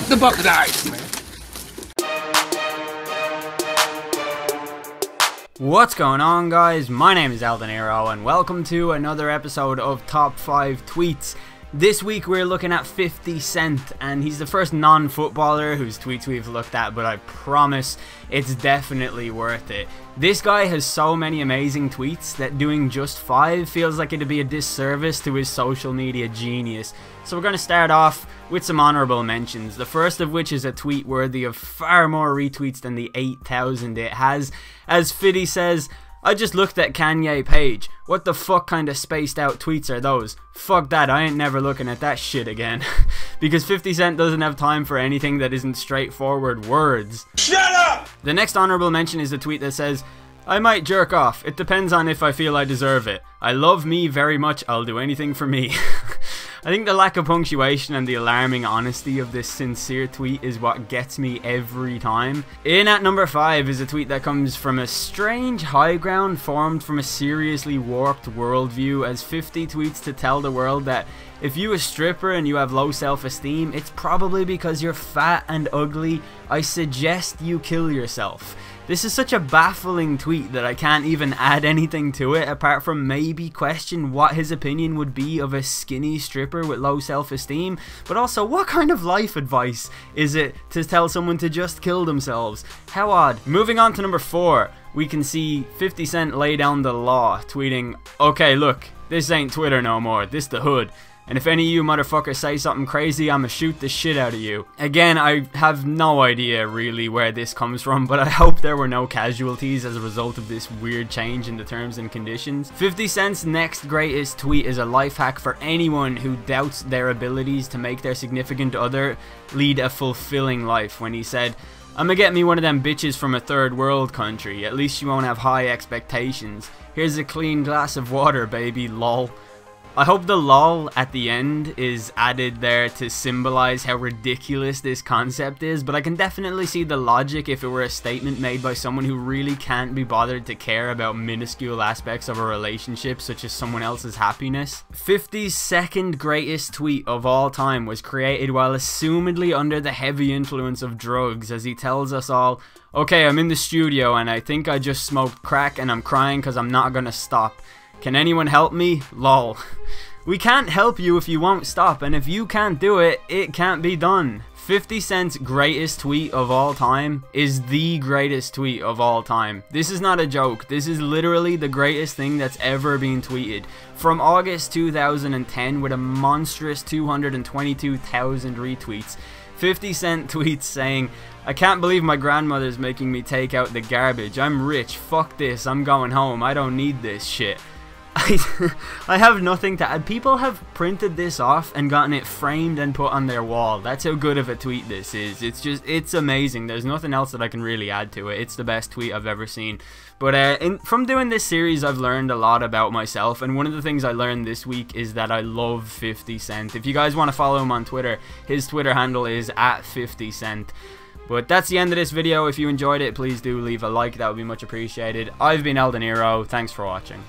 Fuck the bucket eyes, man. What's going on, guys? My name is Eldeniro and welcome to another episode of Top 5 Tweets. This week we're looking at 50 Cent, and he's the first non-footballer whose tweets we've looked at, but I promise it's definitely worth it. This guy has so many amazing tweets that doing just 5 feels like it'd be a disservice to his social media genius. So we're going to start off with some honorable mentions, the first of which is a tweet worthy of far more retweets than the 8,000 it has. As Fiddy says, I just looked at Kanye page. What the fuck kind of spaced out tweets are those? Fuck that, I ain't never looking at that shit again. Because 50 Cent doesn't have time for anything that isn't straightforward words. Shut up! The next honorable mention is a tweet that says, I might jerk off. It depends on if I feel I deserve it. I love me very much. I'll do anything for me. I think the lack of punctuation and the alarming honesty of this sincere tweet is what gets me every time. In at number 5 is a tweet that comes from a strange high ground formed from a seriously warped worldview, as 50 tweets to tell the world that if you a stripper and you have low self-esteem, it's probably because you're fat and ugly. I suggest you kill yourself. This is such a baffling tweet that I can't even add anything to it apart from maybe question what his opinion would be of a skinny stripper with low self-esteem, but also what kind of life advice is it to tell someone to just kill themselves? How odd. Moving on to number 4, we can see 50 Cent lay down the law, tweeting, okay look, this ain't Twitter no more, this the hood. And if any of you motherfuckers say something crazy, I'ma shoot the shit out of you. Again, I have no idea really where this comes from, but I hope there were no casualties as a result of this weird change in the terms and conditions. 50 Cent's next greatest tweet is a life hack for anyone who doubts their abilities to make their significant other lead a fulfilling life, when he said, I'ma get me one of them bitches from a third world country, at least you won't have high expectations. Here's a clean glass of water, baby, lol. I hope the lol at the end is added there to symbolize how ridiculous this concept is, but I can definitely see the logic if it were a statement made by someone who really can't be bothered to care about minuscule aspects of a relationship, such as someone else's happiness. 50's second greatest tweet of all time was created while assumedly under the heavy influence of drugs, as he tells us all, okay, I'm in the studio and I think I just smoked crack and I'm crying cause I'm not gonna stop. Can anyone help me? Lol. We can't help you if you won't stop, and if you can't do it, it can't be done. 50 Cent's greatest tweet of all time is the greatest tweet of all time. This is not a joke. This is literally the greatest thing that's ever been tweeted. From August 2010 with a monstrous 222,000 retweets. 50 Cent tweets saying, I can't believe my grandmother's making me take out the garbage. I'm rich. Fuck this. I'm going home. I don't need this shit. I have nothing to add. People have printed this off and gotten it framed and put on their wall. That's how good of a tweet this is. It's amazing. There's nothing else that I can really add to it. It's the best tweet I've ever seen. But from doing this series, I've learned a lot about myself, and one of the things I learned this week is that I love 50 Cent. If you guys want to follow him on Twitter, his Twitter handle is @50Cent. But that's the end of this video. If you enjoyed it, please do leave a like. That would be much appreciated. I've been Eldeniro. Thanks for watching.